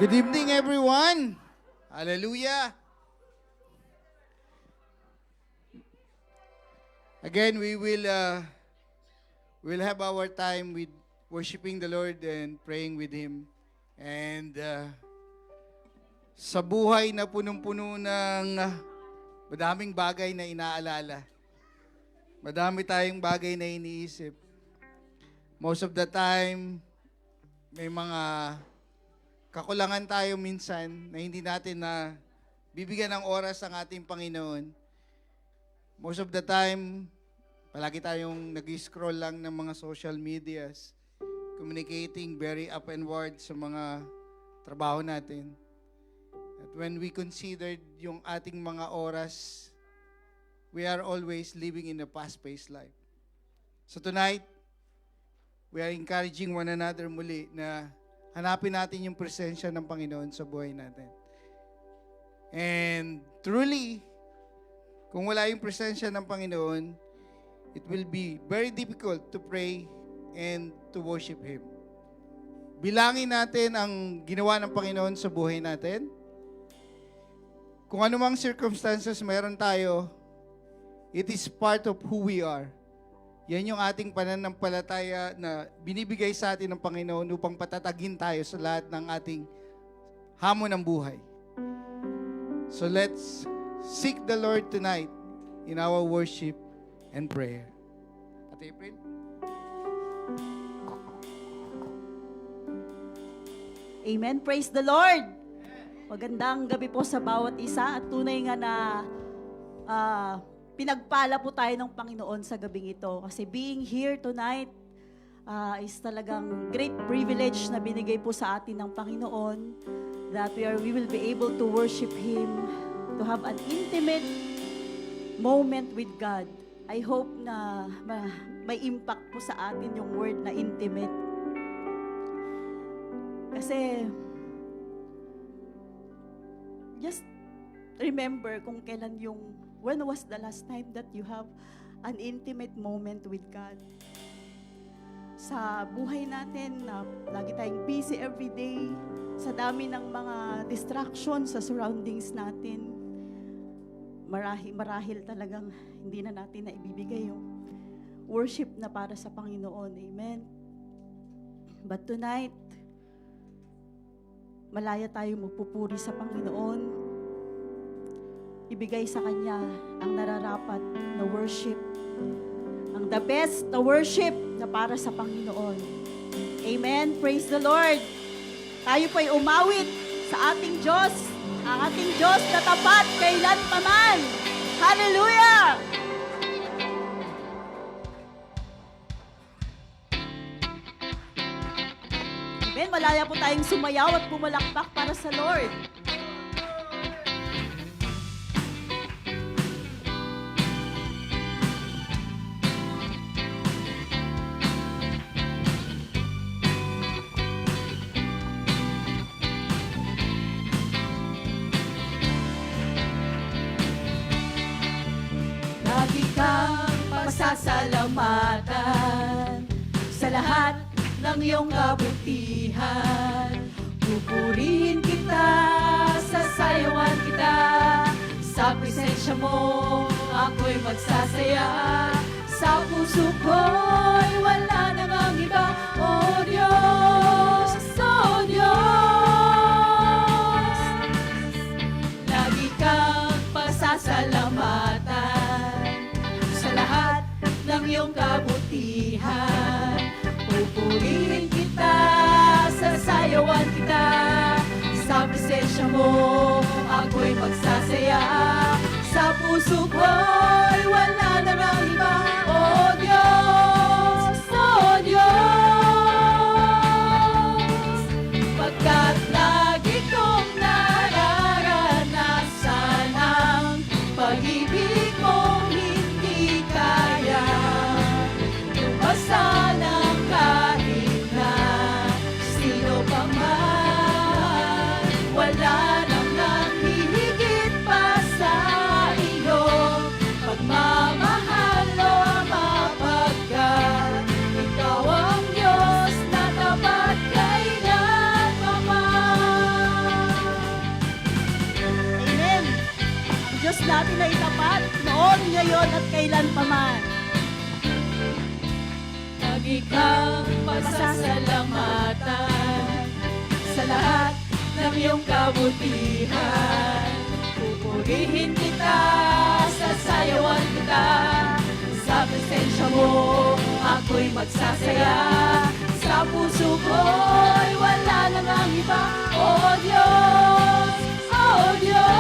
Good evening, everyone. Hallelujah. Again, we'll have our time with worshiping the Lord and praying with Him. And sa buhay na punong-puno ng madaming bagay na inaalala, madami tayong bagay na iniisip. Most of the time, may mga kakulangan tayo minsan na hindi natin na bibigyan ng oras ang ating Panginoon. Most of the time, palagi tayong nag-scroll lang ng mga social medias, communicating very up and word sa mga trabaho natin. At when we considered yung ating mga oras, we are always living in a fast-paced life. So tonight, we are encouraging one another muli na hanapin natin yung presensya ng Panginoon sa buhay natin. And truly, kung wala yung presensya ng Panginoon, it will be very difficult to pray and to worship Him. Bilangin natin ang ginawa ng Panginoon sa buhay natin. Kung anumang circumstances meron tayo, it is part of who we are. Yan yung ating pananampalataya na binibigay sa atin ng Panginoon upang patatagin tayo sa lahat ng ating hamon ng buhay. So let's seek the Lord tonight in our worship and prayer. At April? Amen. Praise the Lord. Magandang gabi po sa bawat isa at tunay nga na pinagpala po tayo ng Panginoon sa gabing ito. Kasi being here tonight is talagang great privilege na binigay po sa atin ng Panginoon that we will be able to worship Him, to have an intimate moment with God. I hope na may impact po sa atin yung word na intimate. Kasi just remember kung kailan when was the last time that you have an intimate moment with God? Sa buhay natin, lagi tayong busy every day, sa dami ng mga distractions sa surroundings natin, marahil talagang hindi na natin na ibibigay yung worship na para sa Panginoon. Amen. But tonight, malaya tayo magpupuri sa Panginoon. Ibigay sa Kanya ang nararapat na worship, ang the best na worship na para sa Panginoon. Amen. Praise the Lord. Tayo po'y umawit sa ating Diyos, ang ating Diyos na tapat kailanpaman. Hallelujah! Amen. Malaya po tayong sumayaw at pumalakpak para sa Lord. Lagi kang pasasalamatan sa lahat ng iyong kabutihan. Pupurihin kita, sasayawan kita, sa presensya mo ako'y magsasaya. Sa puso ko'y wala nang ang iba, O Diyos, O Diyos. Lagi kang pasasalamatan sa lahat ng iyong kabutihan. Pupurihin kita, sasayawan kita, sa presensya mo ako'y magsasaya. Sa puso ko'y wala na ang iba, O Diyos, O Diyos. Pagkat lagi kong nararanasan ang pag-ibig mong hindi kaya lumasa ng kahit na sino pa man. Wala nang nanghihigit pa sa iyong pagmamahal o mapagkat ikaw ang Diyos na tapat kailanpaman. ngayon at kailanpaman. Lagi kang pasasalamatan sa lahat ng iyong kabutihan. Pupurihin kita, sasayawan kita. Sa presensya mo, ako'y magsasaya. Sa puso ko'y wala nang ang iba. O Diyos, O Diyos,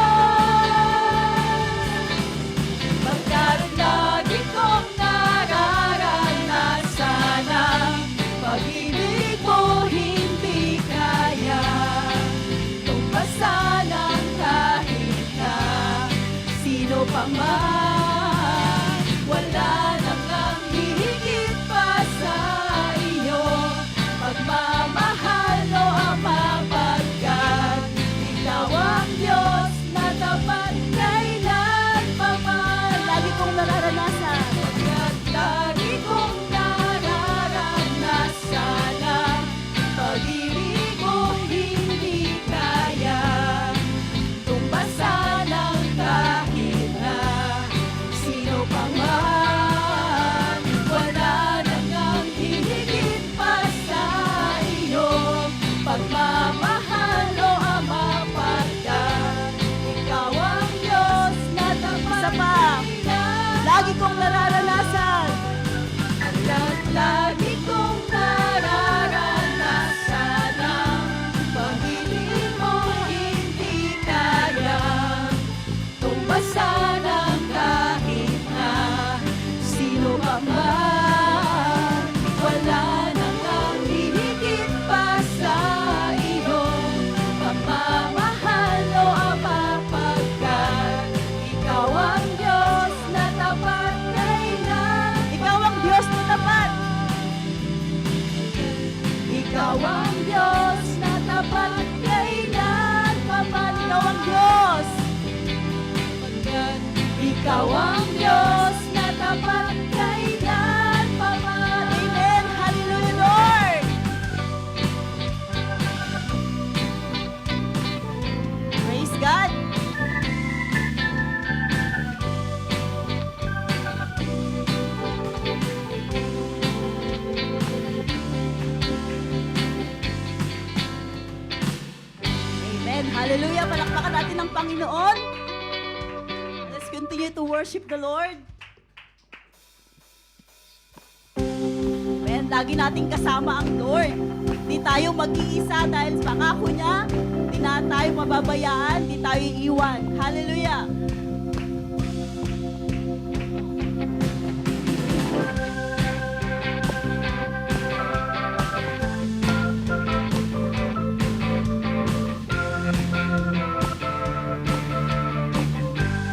pagkaroon lagi kong nararanasan ang pag-ibig mo hindi kaya tumpasan ang kahit na sino pa man. Wala nang ang hihigit pa sa iyo, pagmamahal o Ama, pagkat ikaw ang Diyos na tapat kailanpaman. Lagi kong nararanasan. Pagkat lagi kong nararanasan ang pag-ibig mo hindi kaya tumpasan ang kahit na sino pa man. Wala nang ang hihigit pa sa iyo, pagmamahal o Ama, pagkat ikaw ang Diyos na tapat. Isa pa. Lagi kong nararanasan. At lagi kong nararanasan ang pag-ibig mo hindi kaya tumpasan ang kahit na sino pa man. Wala nang ang hihigit pa sa iyo, pagmamahal o Ama, pagkat ikaw ang Diyos na tapat kailan. Ikaw ang Diyos na tapat. Ikaw ang Diyos na tapat kailan paman. Ikaw ang Diyos. Pagkat ikaw ang Diyos na tapat kailan paman. Amen. Hallelujah, Lord. Praise God. Amen. Hallelujah. Palakpakan natin ang Panginoon. Let's continue to worship the Lord. Amen. Lagi nating kasama ang Lord. Di tayo mag-iisa dahil pangako niya, di na tayo mababayaan, di tayo iiwan. Hallelujah.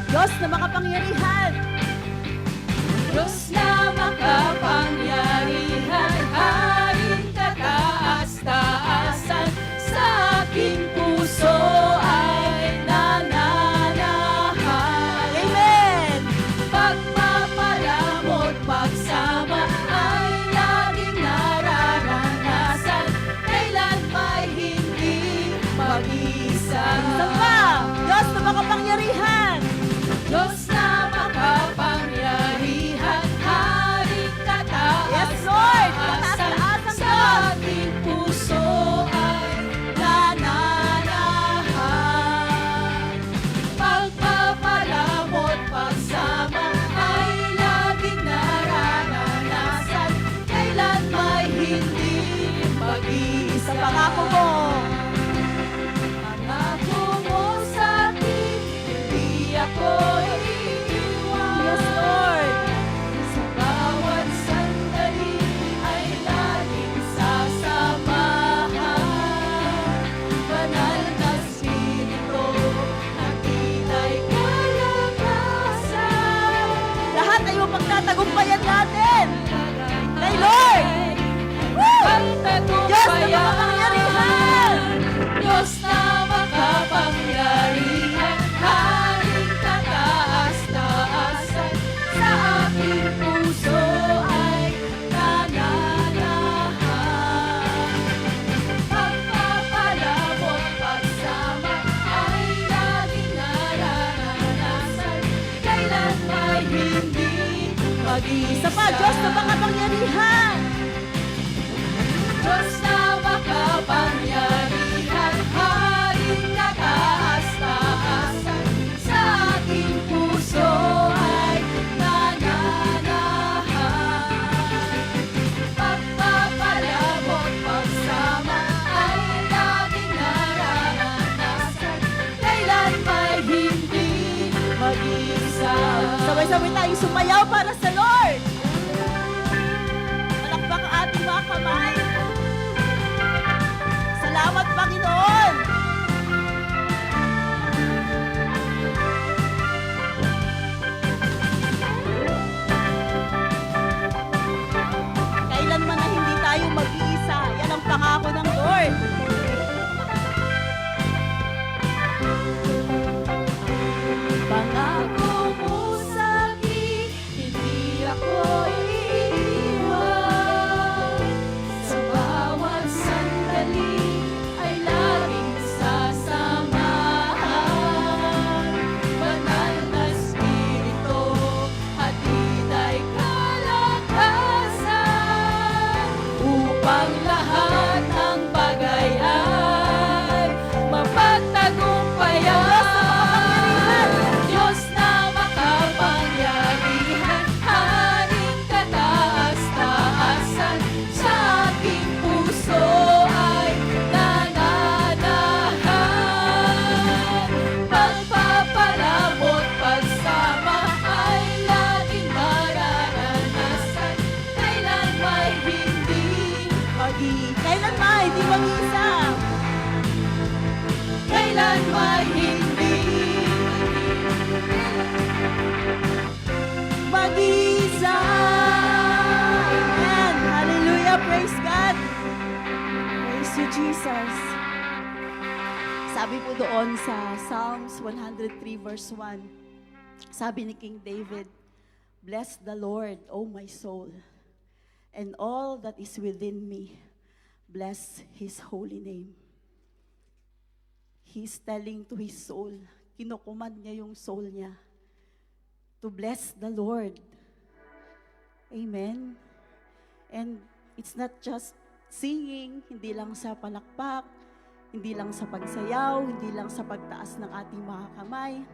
Diyos na makapangyarihan. Diyos na makapangyarihan, haring kataas-taasan, sa aking puso ay nananahan. na makapangyarihan. Diyos na makapangyarihan, Haring kataas-taasan, sa aking puso ay nananahan. Pagpapalabot, pagsama ay laging nararanasan, kailan may hindi mag-isa. Sabay-sabay tayong sumayaw para sa Lord. Palakpak ang ating mga kamay. Salamat, Panginoon. Kailanman na hindi tayo mag-iisa. Yan ang pangako ng Lord. Pangako mo sa'kin, hindi ako iiwan. Sa bawat sandali ay laging sasamahan. Banal na Espiritu, hatid ay kalakasan, upang lahat ng bagay ay mapagtagumpayan. Diyos na makapangyarihan, Haring kataas-taasan, sa aking puso ay nananahan. Pagpapalabot, pagsama ay laging mararanasan, kailan may hindi Kailanman hindi mag-iisa. kailan may hindi Mag-isa. Amen. Hallelujah. Praise God. Praise you, Jesus. Sabi po doon sa Psalms 103 verse 1, sabi ni King David, "Bless the Lord, O my soul, and all that is within me. Bless His holy name." He's telling to his soul, kinukuman niya yung soul niya, to bless the Lord. Amen. And it's not just singing, hindi lang sa palakpak, hindi lang sa pagsayaw, hindi lang sa pagtaas ng ating mga kamay,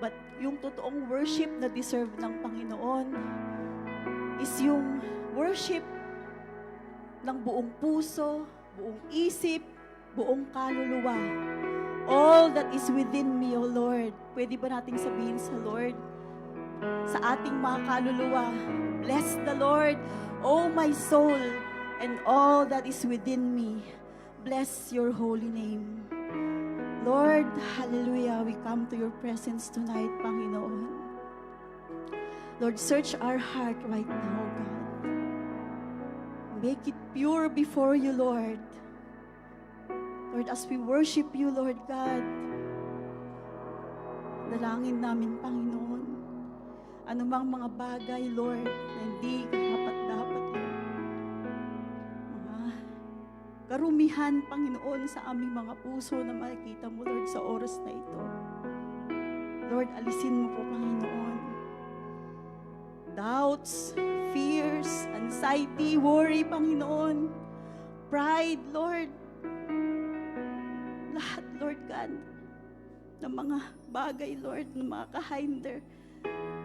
but yung totoong worship na deserve ng Panginoon is yung worship ng buong puso, buong isip, buong kaluluwa. All that is within me, O Lord. Pwede ba nating sabihin sa Lord, sa ating mga kaluluwa, bless the Lord, O my soul, and all that is within me. Bless your holy name. Lord, hallelujah, we come to your presence tonight, Panginoon. Lord, search our heart right now, God. Make it pure before you, Lord. Lord, as we worship you, Lord God, dalangin namin, Panginoon, anumang mga bagay, Lord, na hindi karapat-dapat, Lord, mga karumihan, Panginoon, sa aming mga puso na makikita mo, Lord, sa oras na ito. Lord, alisin mo po, Panginoon, doubts, fears, anxiety, worry, Panginoon, pride, Lord, lahat, Lord God, ng mga bagay, Lord, na makakahinder,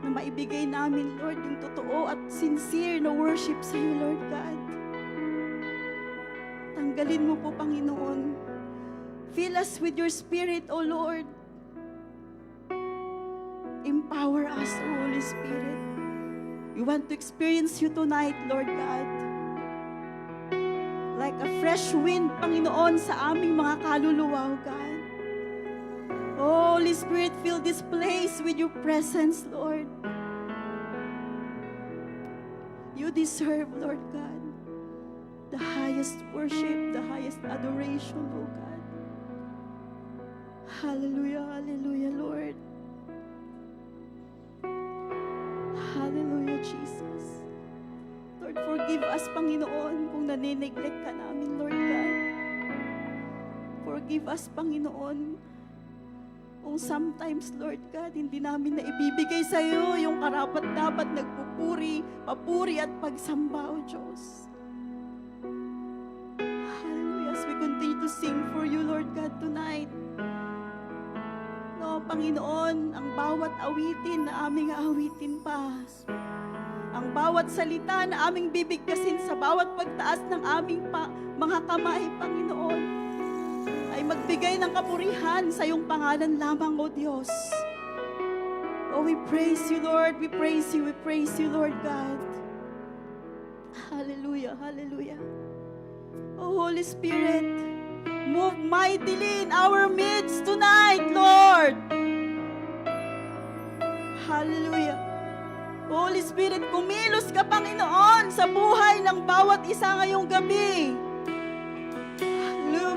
na maibigay namin, Lord, yung totoo at sincere na worship sa iyo, Lord God. Tanggalin mo po, Panginoon. Fill us with your Spirit, O Lord. Empower us, O Holy Spirit. We want to experience you tonight, Lord God. Like a fresh wind, Panginoon, sa aming mga kaluluwa, O God. Oh, Holy Spirit, fill this place with your presence, Lord. You deserve, Lord God, the highest worship, the highest adoration, O God. Hallelujah, hallelujah, Lord. Hallelujah, Jesus. Lord, forgive us, Panginoon, kung nanineglect ka namin, Lord God. Forgive us, Panginoon, kung sometimes, Lord God, hindi namin na ibibigay sa iyo yung karapat-dapat, nagpupush papuri at pagsamba, O Diyos. Hallelujah. As we continue to sing for you, Lord God, tonight. No, Panginoon, ang bawat awitin na aming aawitin pa, ang bawat salita na aming bibigkasin sa bawat pagtaas ng aming mga kamay, Panginoon, ay magbigay ng kapurihan sa iyong pangalan lamang, O Diyos. Oh, we praise you, Lord. We praise you, Lord God. Hallelujah, hallelujah. Oh, Holy Spirit, move mightily in our midst tonight, Lord. Hallelujah. Holy Spirit, kumilos ka, Panginoon, sa buhay ng bawat isa ngayong gabi.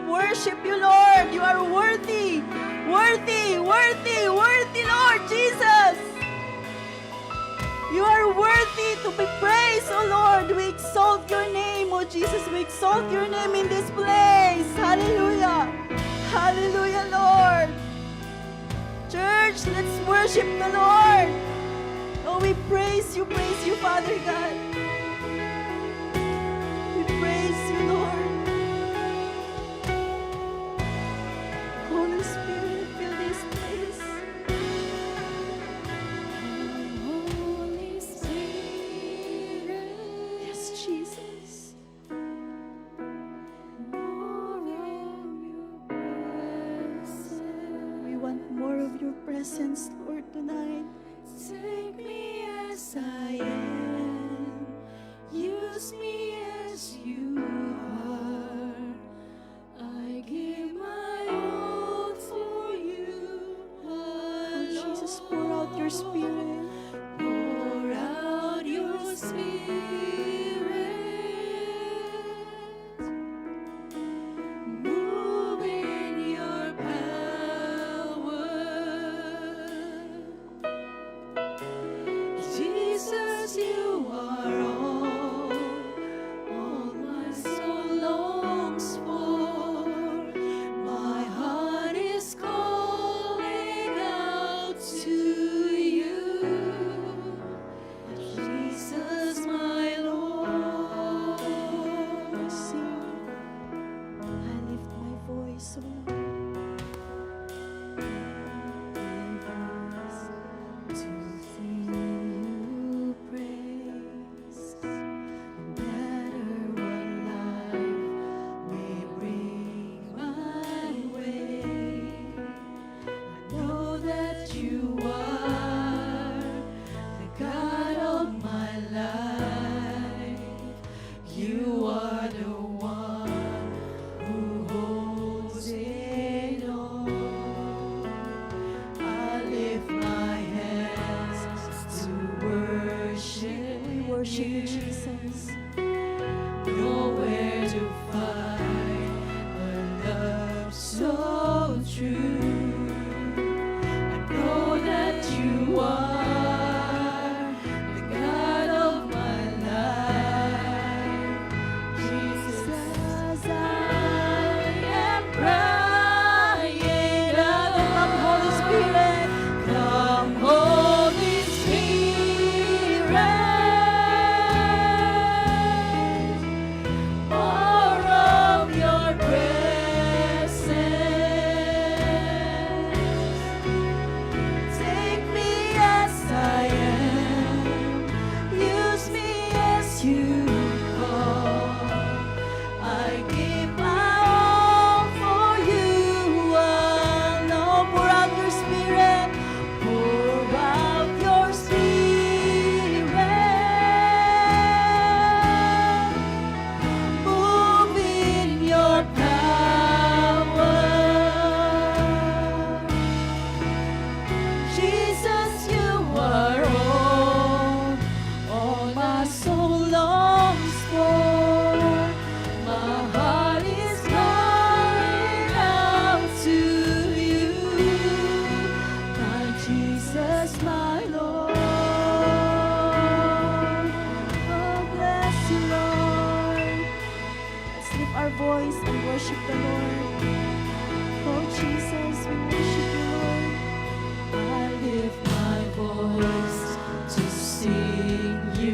Worship you, Lord. You are worthy. Worthy, worthy, worthy, Lord Jesus. You are worthy to be praised, O Lord. We exalt your name, O Jesus. We exalt your name in this place. Hallelujah. Hallelujah, Lord. Church, let's worship the Lord. Oh, we praise you, Father God. We praise you, Lord. Holy Spirit, fill this place. Holy Spirit, Yes, Jesus. more of your presence. We want more of your presence, Lord, tonight. Take me as I am, use me as you are. I give my all for you Oh, alone. Jesus, pour out your Spirit. Pour out your Spirit. Move in your power. Jesus, you are all my soul longs for. My heart is calling out to you. Jesus, my Lord. Sing. I lift my voice, O Lord. To sing you praise, no matter what life may bring my way. I know that you are the God of my life. You are the one who holds it all. I lift my hands to worship. We worship you, Jesus. Nowhere to find a love so true. I know that you are the God of my life. Jesus, I am crying out. Come, Holy Spirit. Come, Holy Spirit, more of your presence. Take me as I am, use me as you call. I give my all for you alone. Pour out your Spirit, pour out your Spirit. Move in your power. Jesus, you are all my soul longs for. My heart is calling out to you, my Jesus, my Lord. Oh, bless you, Lord. Let's lift our voice and worship the Lord. Oh, Jesus, we worship you, Lord. I lift my voice to sing you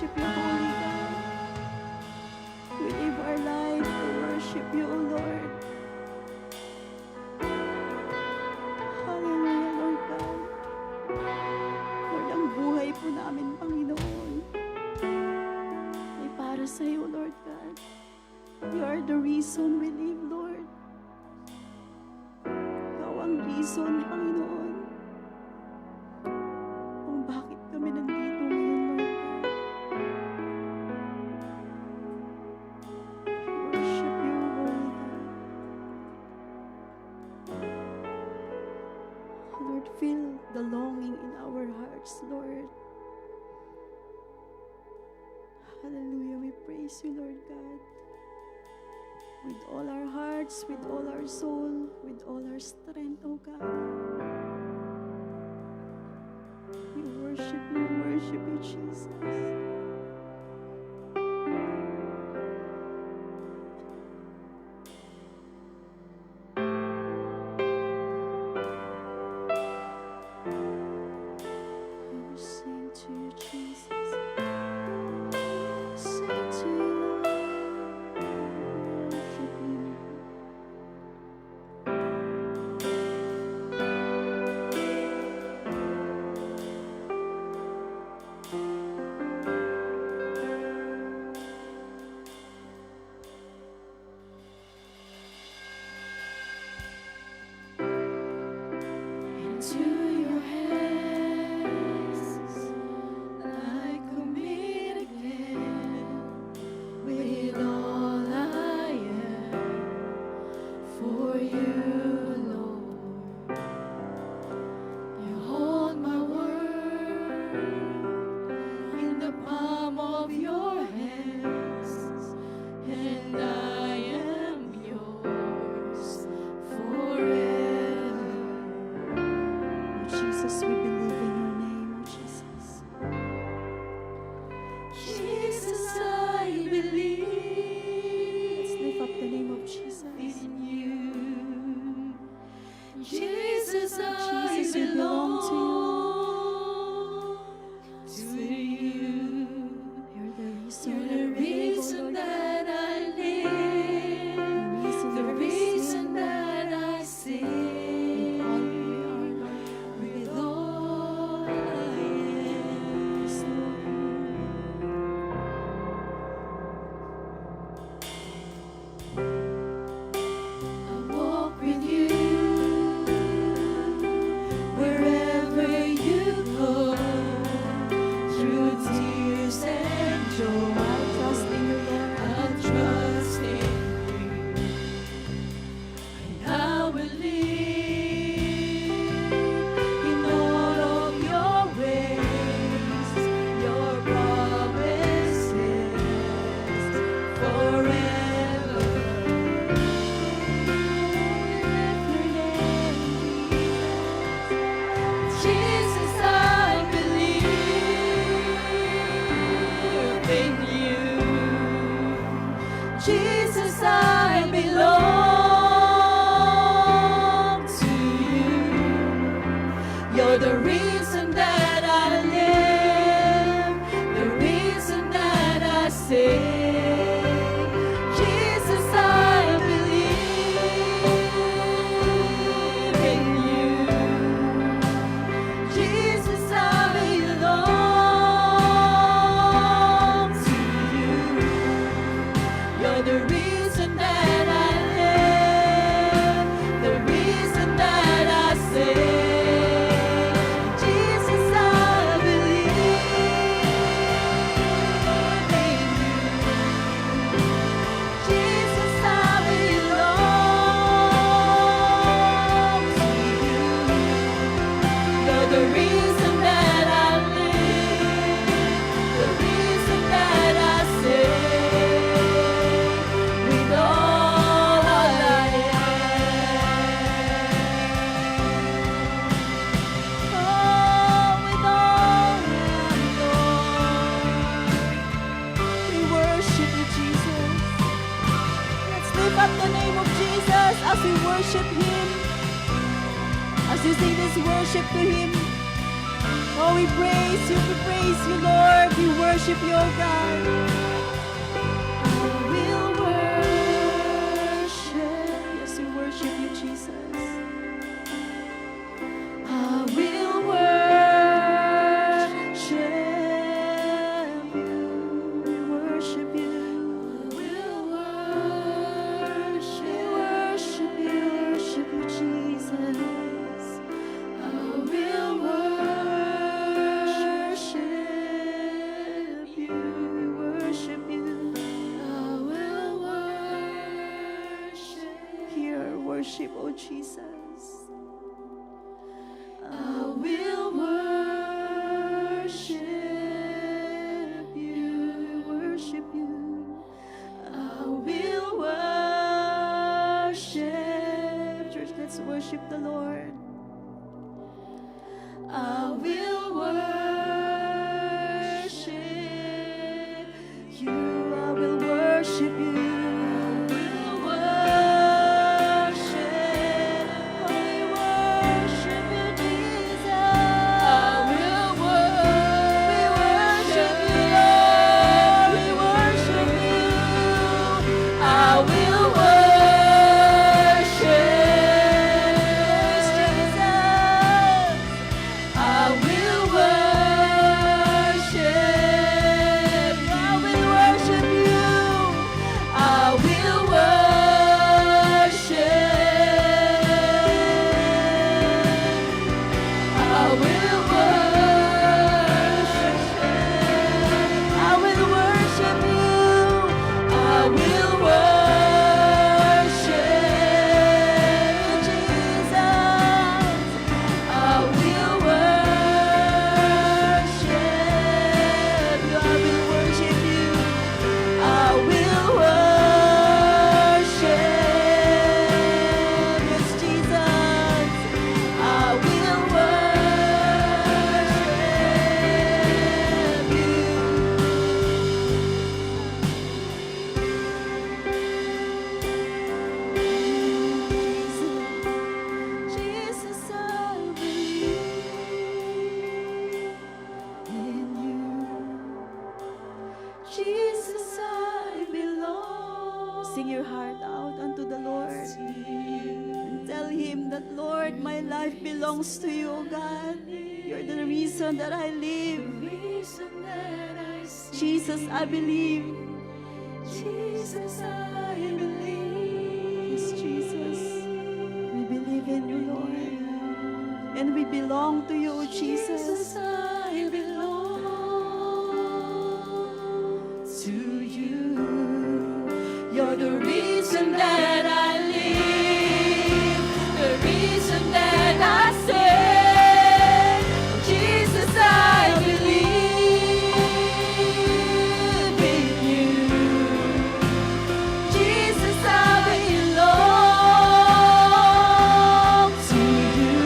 worship you, Holy God. We live our life to worship you, O Lord. Hallelujah, Lord God. Lord, ang buhay po namin, Panginoon, ay para sa iyo, Lord God. You are the reason we live, Lord. Ikaw ang reason, Panginoon, kung bakit kami nandito ngayon, Lord God. We worship you, Holy God. Lord, fill the longing in our hearts, Lord. Hallelujah, we praise you, Lord God. With all our hearts, with all our soul, with all our strength, oh God. We worship you, Jesus. We sing to you, Jesus. Sing to you, Lord. Worship you. Into your hands I commit again, with all I am for you, Lord. You hold my world in the palm of your hands, and I am yours forever. Oh, Jesus, we believe in your name, oh Jesus. Jesus, I believe. Let's lift up the name of Jesus. In you. Jesus, Jesus, we belong to you. You're the reason, You're the reason that I live, the reason that I sing, with all I am. I walk with you wherever you go, through tears and joy. I trust in you, Lord. I trust in you, and I will live in all of your ways, your promises forever. Jesus, I believe in you. Jesus, I belong to you. You're the reason that I live, the reason that I sing. Jesus, I believe in you. Jesus, I belong to you. You're the reason that I live, the reason that I sing. Jesus, I believe in you. Jesus, I belong to you. You're the reason that I live, the reason that I sing, with all I am. Oh, with all I am, Lord. We worship you, Jesus. Let's lift up the name of Jesus as we worship him. As we sing this worship to him. Oh, we praise you, Lord. We worship worship you, O God. I will worship. Yes, we worship you, Jesus. I will worship you. We worship you. will We worship you, Jesus. I will Worship you, worship you. I will worship. Hear our worship, oh Jesus. I will worship you, worship you. I will Worship, church, let's worship the Lord. I will Worship you, I will worship you. Worship, I worship you, Jesus. I will We worship you, Lord. We worship you. I will worship. Praise Jesus. I will worship. I will worship you. I will worship. I will worship. I will worship you. I will worship Jesus. I will worship I will worship you. I will worship Yes, Jesus. I will worship you. Jesus, I believe in you. Jesus, I belong. Sing your heart out unto the Lord. And tell Him that, Lord, my life belongs to you, O God. You're the reason that I live. Reason that I see. Jesus, I believe. Jesus, I believe. Yes, Jesus. We believe in you, Lord. And we belong to you, O Jesus. Jesus, I belong to you. You're the reason that I live, the reason that I say, Jesus, I believe in you. Jesus, I belong to you.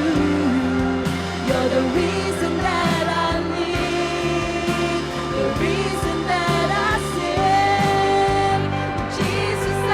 You're the reason that I live, the reason that I sing. Jesus, I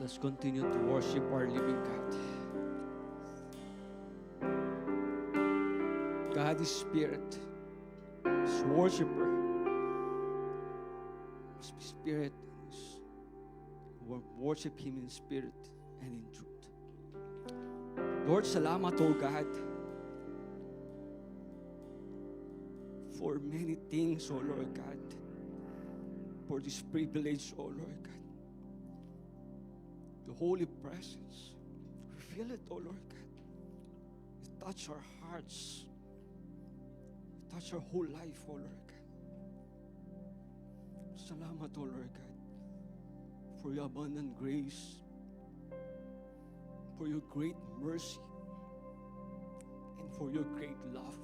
Let's continue to worship our living God. God is spirit. His worshiper must be spirit. Worship Him in spirit and in truth. Lord, salamat, O God, for many things, O Lord God, for this privilege, O Lord God. The holy presence, we feel it, O Lord God. It touch our hearts. It touch our whole life, O Lord God. Salamat, O Lord God, for your abundant grace, for your great mercy, and for your great love.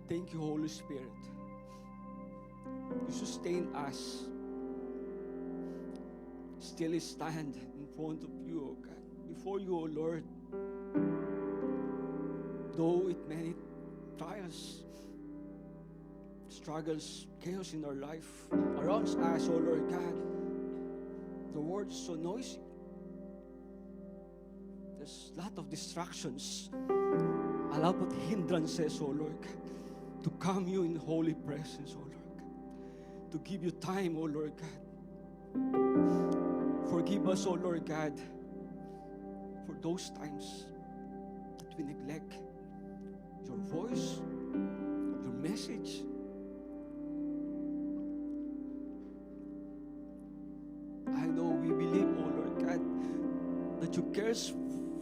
Thank you, Holy Spirit. You sustain us. Still stand in front of you, O God, before you, O Lord. Though it many trials, struggles, chaos in our life around us, O Lord God, the world is so noisy. There's a lot of distractions, a lot of hindrances, O Lord God, to come you in holy presence, O Lord God, to give you time, O Lord God. Forgive us, O Lord God, for those times that we neglect your voice, your message. I know we believe, O Lord God, that you cares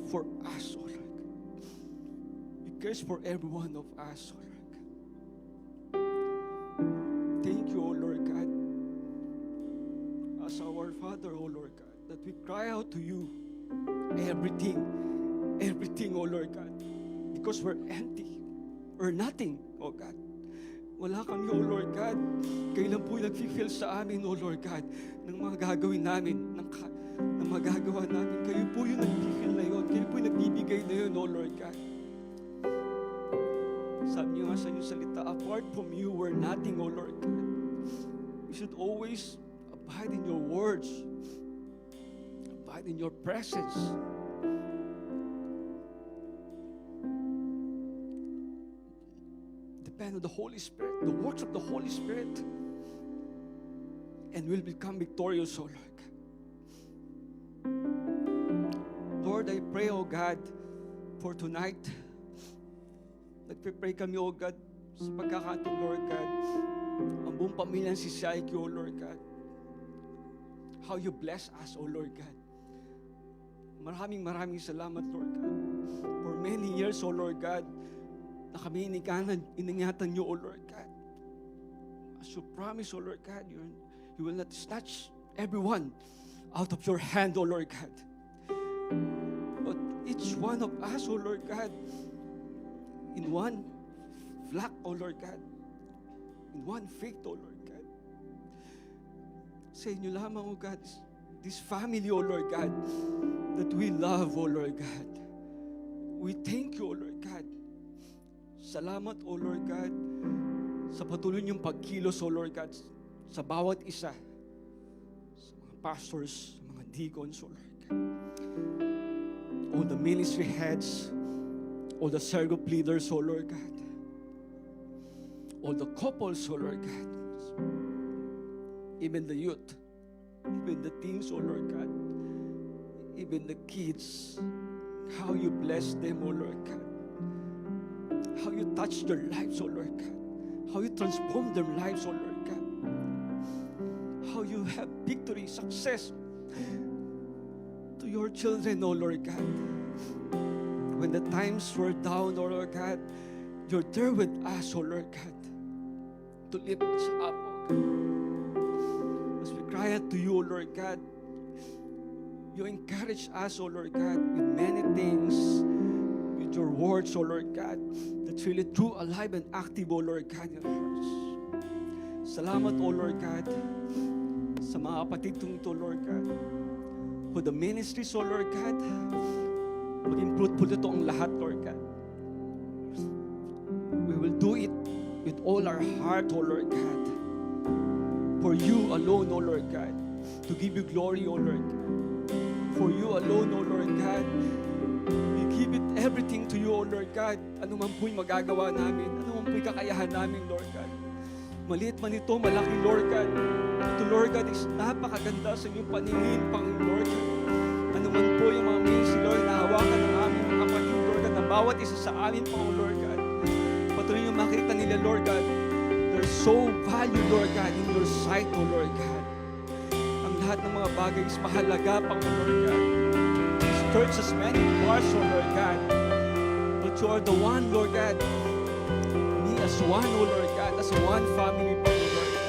for us, O Lord God. You cares for every one of us, O Lord God. Thank you, O Lord God, as our Father, O Lord God, that we cry out to you everything, O Lord God, because we're empty, we're nothing, O God. Wala kami, O Lord God. Kailan po nag-feel sa amin, O Lord God, ng mga gagawin namin, ng magagawa namin. Kayo po yung nag-feel na yun. Kayo po yung nagbibigay na yun, O Lord God. Sabi niyo nga sa inyong salita, apart from you, we're nothing, O Lord God. We should always abide in your words, abide in your presence. Depend on the Holy Spirit, the works of the Holy Spirit, and we'll become victorious, O Lord. Lord, I pray, O God, for tonight. Nagpipray kami, O God, sa pagkakataon, Lord God, ang buong pamilyang si Shaiki, O Lord God. How you bless us, O Lord God. Maraming salamat, Lord God. For many years, O Lord God, na kami iningatan niyo, O Lord God. As you promise, O Lord God, you will not snatch everyone out of your hand, O Lord God. But each one of us, O Lord God, in one flock, O Lord God, in one faith, O Lord God. Sa inyo lamang, O God, this family, O Lord God, that we love, O Lord God. We thank you, O Lord God. Salamat, O Lord God, sa patuloy niyong pagkilos, O Lord God, sa bawat isa, sa mga pastors, sa mga deacons, O Lord God. All the ministry heads, all the cell group leaders, O Lord God. All the couples, O Lord God. Even the youth, even the teens, O Lord God. Even the kids. How you bless them, O Lord God. How you touch their lives, O Lord God. How you transform their lives, O Lord God. How you have victory, success to your children, O Lord God. When the times were down, O Lord God, you're there with us, O Lord God, to lift us up, O God. As we cry out to you, O Lord God, you encourage us, O Lord God, with many things, with your words, O Lord God, that's really true, alive, and active, O Lord God, in our hearts. Salamat, O Lord God, sa mga kapatid to, Lord God, for the ministries, O Lord God, maging fruitful ito ang lahat, Lord God. We will do it with all our heart, O Lord God. For you alone, O Lord God. to give you glory, O Lord. For you alone, O Lord God. We give it everything to you, O Lord God. Ano man po'y magagawa namin, ano man po'y kakayahan namin, Lord God. Maliit man ito, malaki, Lord God. Ito, Lord God, is napakaganda sa iyong paningin, Panginoon, Lord God. Ano man po yung mga ministry, Lord, na hawakan ng aming mga kapatid, Lord God, na bawat isa sa amin, Panginoon, Lord God. Patuloy yung makita nila, Lord God, they're so valued, Lord God, in your sight, O Lord God. Ang lahat ng mga bagay is mahalaga, Panginoon, Lord God. This church has many parts, O Lord God. But you are the one, Lord God. Me as one, O Lord God, as one family, Panginoon, Lord God.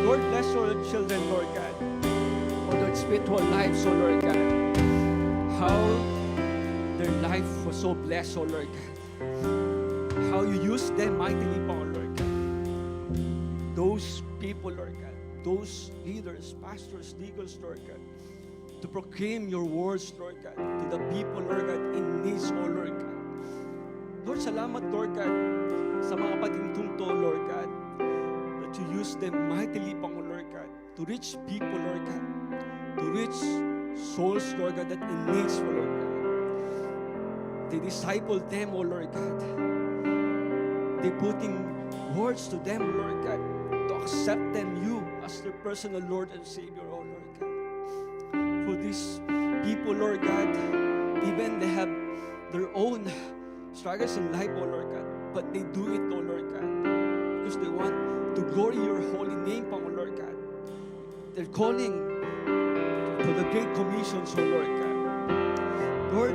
Lord, bless your children, Lord God, for their spiritual lives, O Lord God. How their life was so blessed, O Lord God. How you use them mightily, Lord God. Those people, Lord God, those leaders, pastors, leaders, Lord God, to proclaim your words, Lord God, to the people, Lord God, in needs, O Lord God. Lord, salamat, Lord God, sa mga patingtungto, Lord God, that you use them mightily, Lord God, to reach people, Lord God, to reach souls, Lord God, that in needs, O Lord God. They disciple them, O Lord God. They putting words to them, Lord God, to accept them, you, as their personal Lord and Savior, O Lord God. For these people, Lord God, even they have their own struggles in life, O Lord God, but they do it, O Lord God, because they want to glory your holy name, O Lord God. They're calling to the great commissions, O Lord God. Lord,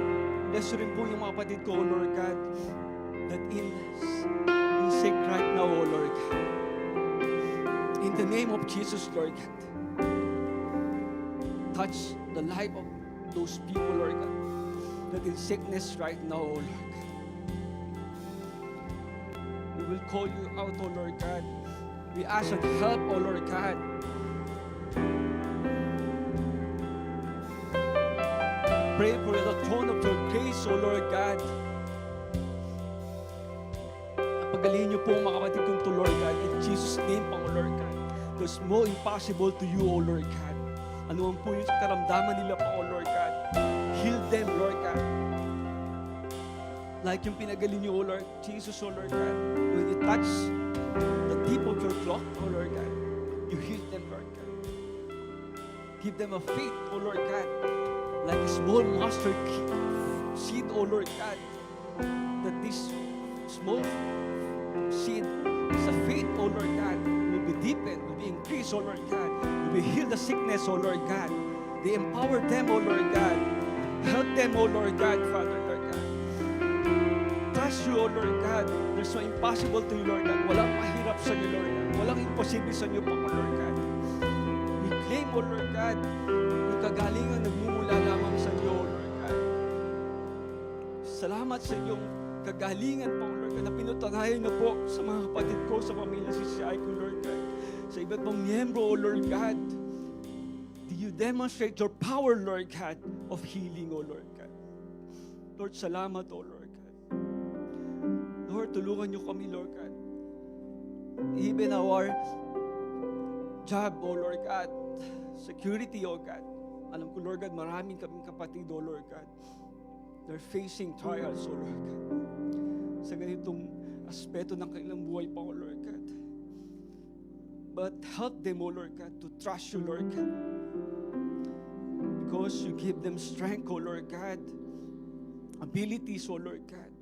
bless rin po yung mga kapatid ko, O Lord God, that in sick right now, O Lord God. In the name of Jesus, Lord God, touch the life of those people, Lord God, that in sickness right now, O Lord God. We will call you out, O Lord God. We ask for help, O Lord God. Pray for the throne of your grace, O Lord God. Pagalingan niyo po mga kapatid kong to Lord God, in Jesus' name, Pang Lord God. There's no impossible to you, O Lord God. Ano man po yung karamdaman nila, Pang Lord God. Heal them, Lord God. Like yung pinagaling niyo, O Lord Jesus, O Lord God. When you touch the tip of your clock, O Lord God, you heal them, Lord God. Give them a faith, O Lord God, like a small mustard seed, O Lord God, that this small seed is a faith, O Lord God, will be deepened, will be increased, O Lord God, will be healed the sickness, O Lord God. They empower them, O Lord God. Help them, O Lord God, Father, Lord God. Trust you, O Lord God. There's no impossible to you, Lord God. Walang mahirap sa iyo, Lord God. Walang imposible sa iyo, Panginoon, Lord God. We claim, O Lord God, yung kagalingan nagmumula lamang sa iyo, O Lord God. Salamat sa iyong kagalingan, Panginoon, Lord God, na pinutagayan na po sa mga kapatid ko, sa pamilya si Siay ko, Lord God. Sa iba't pang miyembro, O Lord God. Do you demonstrate your power, Lord God, of healing, O Lord God. Lord, salamat, O Lord God. Lord, tulungan niyo kami, Lord God. Even our job, O Lord God, security, O God. Alam ko, Lord God, maraming kaming kapatid, O Lord God. They're facing trials, O Lord God. Sa ganitong aspeto ng kanilang buhay pa, O Lord God. But help them, O Lord God, to trust you, Lord God. Because you give them strength, O Lord God. Abilities, O Lord God.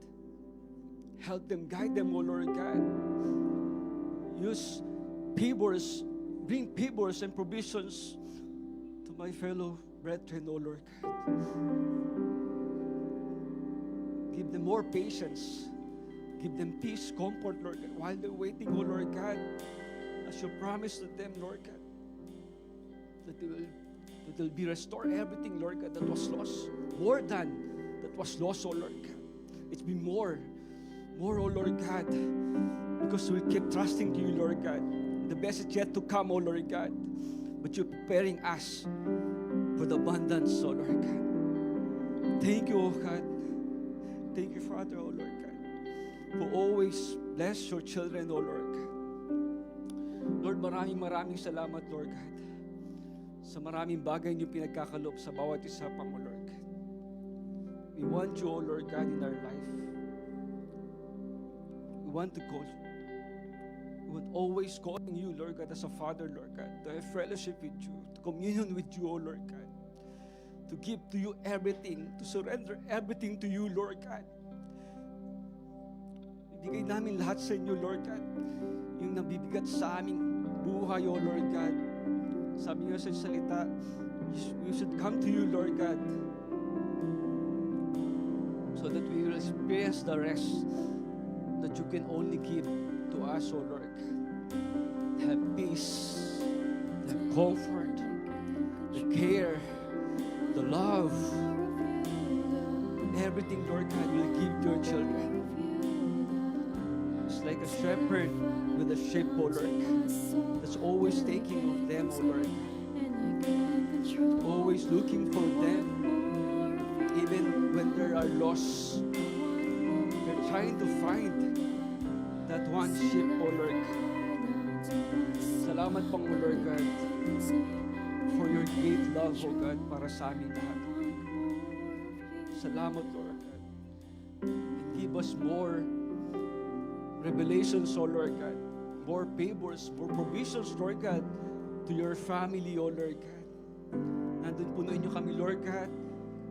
Help them, guide them, O Lord God. Use favors, bring favors and provisions to my fellow brethren, O Lord God. Give them more patience. Give them peace, comfort, Lord God, while they're waiting, O Lord God, as you promised to them, Lord God, that they'll be restored everything, Lord God, that was lost. More than that was lost, O Lord God. It's been more, O Lord God, because we keep trusting you, Lord God. The best is yet to come, O Lord God, but you're preparing us for the abundance, O Lord God. Thank you, O God. Thank you, Father, O Lord God, for always bless your children, O Lord God. Lord, maraming salamat, Lord God. sa maraming bagay niyong pinagkakaloob sa bawat isa pang, O Lord God. We want you, O Lord God, in our life. We want to call you. We want always calling you, Lord God, as a Father, Lord God, to have fellowship with you, to communion with you, O Lord God, to give to you everything, to surrender everything to you, Lord God. Ibigay namin lahat sa inyo, Lord God, yung nabibigat sa aming buhay, O Lord God. Sabi nga sa salita, we should come to you, Lord God, so that we will experience the rest that you can only give to us, O Lord God. Have peace, have comfort, the care, the love, everything, Lord God, will give to your children. It's like a shepherd with a sheep, O Lord, that's always taking of them, O Lord, always looking for them, even when they are lost. They're trying to find that one sheep, O Lord. Salamat pang, O Lord God, for your great love, O God, para sa amin lahat. Salamat, Lord God. And give us more revelations, O Lord God, more favors, more provisions, Lord God, to your family, O Lord God. Nandun punuin niyo kami, Lord God,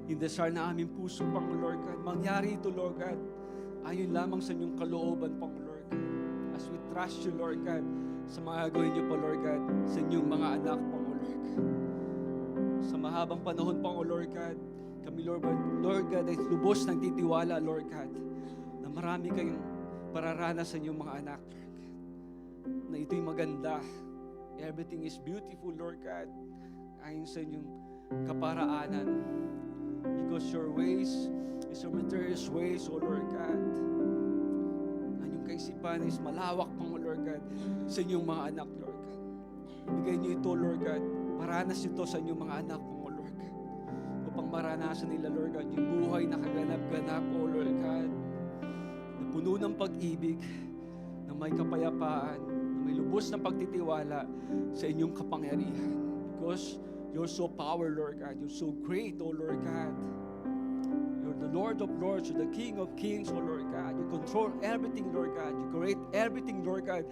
yung desire na aming puso pang, Lord God. Mangyari ito, Lord God, ayon lamang sa inyong kalooban pang, Lord God. As we trust you, Lord God, sa mga gawin niyo po, Lord God, sa inyong mga anak pang, Lord God. Sa mahabang panahon pang, Lord God, kami, Lord God, ay lubos ng titiwala, Lord God, na marami kayong pararanas sa inyong mga anak, Lord God, na ito'y maganda. Everything is beautiful, Lord God, ayon sa inyong kaparaanan. Because your ways is your mysterious ways, O Lord God. Ang inyong kaisipan is malawak pang, O Lord God, sa inyong mga anak, Lord God. Ibigay niyo ito, Lord God. Paranas ito sa inyong mga anak pang, O Lord God. Upang maranasan nila, Lord God, yung buhay na kaganap-ganap, O Lord God, na puno ng pag-ibig, na may kapayapaan, na may lubos na pagtitiwala sa inyong kapangyarihan. Because you're so power, Lord God. You're so great, O Lord God. You're the Lord of Lords. You're the King of Kings, O Lord God. You control everything, Lord God. You create everything, Lord God,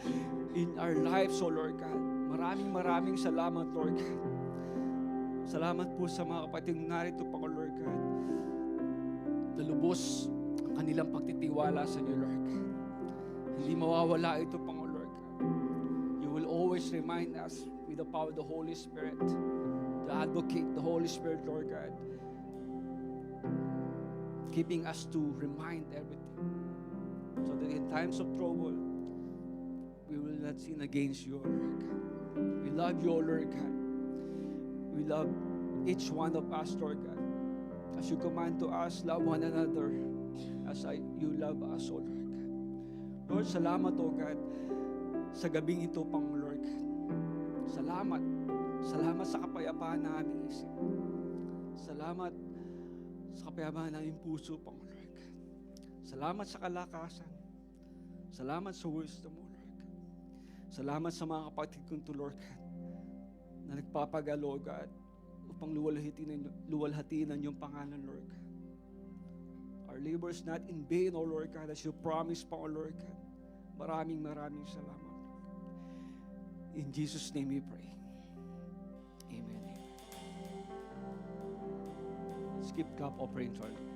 in our lives, O Lord God. Maraming salamat, Lord God. Salamat po sa mga kapatid narito pa, O Lord God. Nalubos ang kanilang pagtitiwala sa inyo, Lord God. Hindi mawawala ito, Pang, O Lord God. You will always remind us with the power of the Holy Spirit, to advocate the Holy Spirit, Lord God, keeping us to remind everything, so that in times of trouble, we will not sin against you, O Lord God. We love you, O Lord God. We love each one of us, Lord God. As you command to us, love one another as you love us, O Lord God. Lord, salamat, O God, sa gabing ito, Pang, Lord God. Salamat. Salamat sa kapayapaan ng aming isip. Salamat sa kapayapaan ng aming puso, Pang, Lord God. Salamat sa kalakasan. Salamat sa wisdom mo, Lord God. Salamat sa mga kapatid kong to, Lord God, na nagpapagalo, God, upang luwalhatiin ang iyong pangalan, Lord God. Our labor is not in vain, O Lord God, as you promised, Pang, Lord God. Maraming salamat. In Jesus' name we pray. Amen. Let's keep cup offering to our Lord.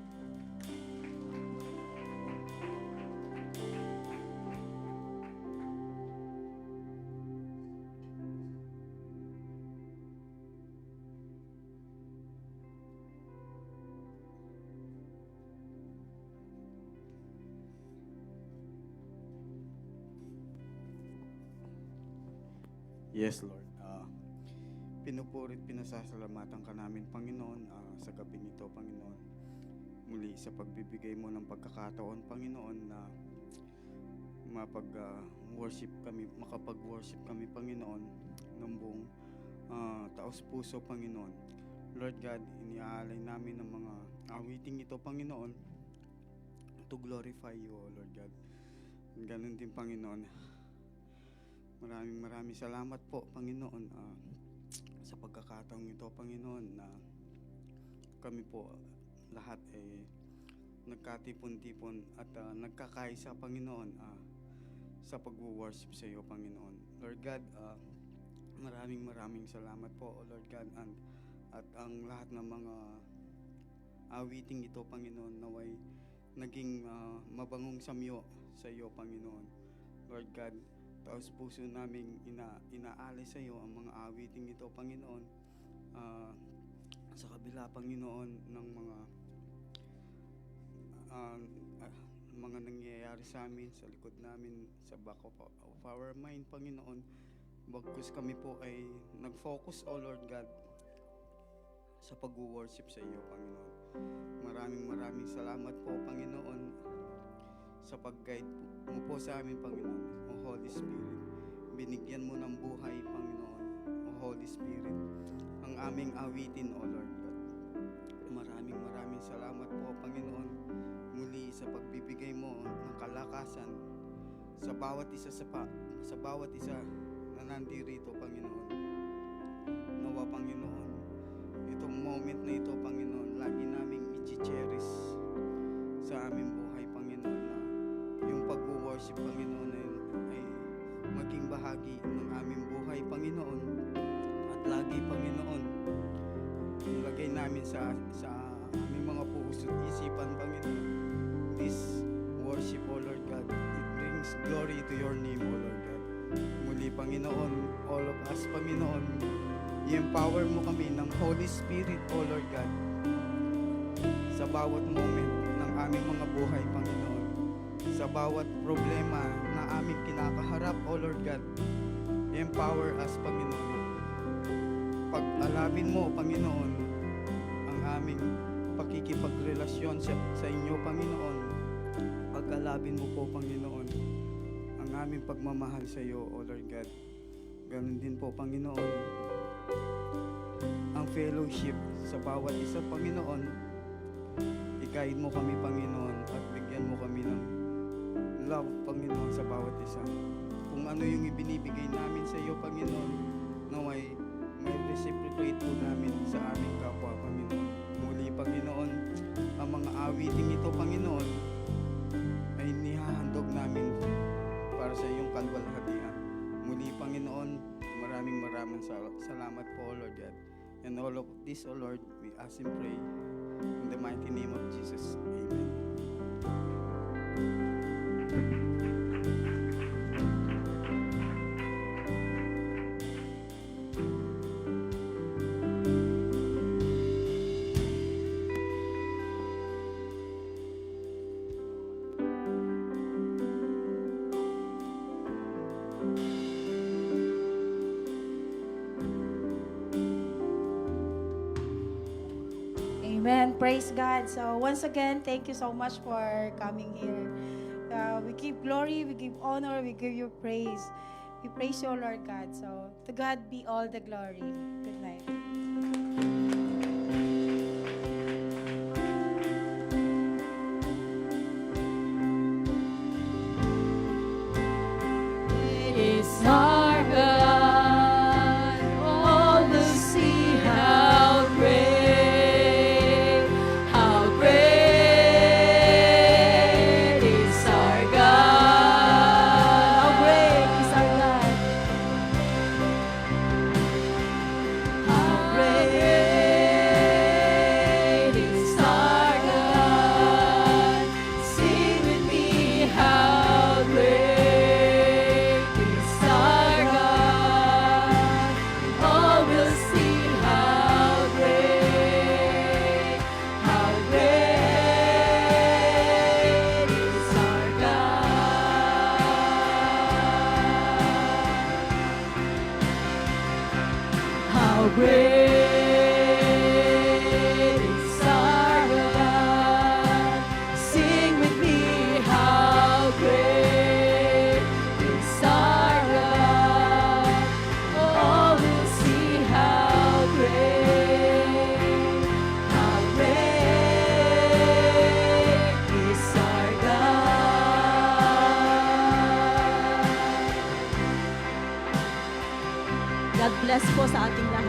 Yes, Lord. Pinupuri't pinasasalamatan ka namin, Panginoon, sa gabing ito, Panginoon. Muli sa pagbibigay mo ng pagkakataon, Panginoon, na makapag-worship kami, Panginoon, ng buong taos puso, Panginoon. Lord God, iniaalay namin ng mga awiting ito, Panginoon, to glorify you, O Lord God. Ganun din, Panginoon. Maraming salamat po, Panginoon, sa pagkakataong ito, Panginoon, na kami po lahat ay nagkatipon-tipon at nagkakaisa, Panginoon, sa pag-worship sa iyo, Panginoon. Lord God, maraming salamat po, Lord God, at ang lahat ng mga awiting ito, Panginoon, naway naging mabangong samyo sa iyo, Panginoon. Lord God, taos puso naming inaalay sa iyo ang mga awiting ito, Panginoon, sa kabila, Panginoon, ng mga nangyayari sa amin, sa likod namin, sa back of our mind, Panginoon. Bagkus kami po ay nag-focus, O Lord God, sa pag-worship sa iyo, Panginoon. Maraming salamat po, Panginoon, sa pag-guide mo po sa amin, Panginoon. O Holy Spirit, binigyan mo ng buhay, Panginoon. O Holy Spirit, ang aming awitin, O Lord God. Maraming salamat po, Panginoon, muli sa pagbibigay mo ng kalakasan sa bawat isa sa bawat isa na nandirito, Panginoon. Nawa, Panginoon, itong moment na ito, Panginoon, lagi naming i-cherish sa aming buhay, Panginoon, na yung pag-worship, Panginoon, ay maging bahagi ng aming buhay, Panginoon. At lagi, Panginoon, ilagay namin sa aming mga puso at isipan, Panginoon, this worship, O Lord God, it brings glory to your name, O Lord God. Muli, Panginoon, all of us, Panginoon, i-empower mo kami ng Holy Spirit, O Lord God, sa bawat moment ng aming mga buhay, Panginoon, sa bawat problema na aming kinakaharap, O Lord God. Empower us, Panginoon. Pag-alabin mo, Panginoon, ang aming pakikipagrelasyon sa inyo, Panginoon. Pag-alabin mo po, Panginoon, ang aming pagmamahal sa iyo, O Lord God. Ganun din po, Panginoon, ang fellowship sa bawat isa, Panginoon. I-guide mo kami, Panginoon, at bigyan mo kami ng love, Panginoon, sa bawat isa. Kung ano yung ibinibigay namin sa iyo, Panginoon, naway may reciprocate po namin sa aming kapwa, Panginoon. Muli, Panginoon, ang mga awiting ito, Panginoon, ay nihahandog namin para sa iyong kalwalhatian. Muli, Panginoon, maraming salamat po, O Lord God. And all of this, O Lord, we ask and pray in the mighty name of Jesus. Amen. Amen. Praise God. So once again, thank you so much for coming here. We give glory, we give honor, we give you praise. We praise you, Lord God. So to God be all the glory. Good night. It is our God. All will see how great is our God. How great is our God. How great is our God. Sing with me, how great is our God. All will see how great is our God. How great is our God. Sing with me, how great is our God. All will see how great is our God. God bless po sa ating lahat.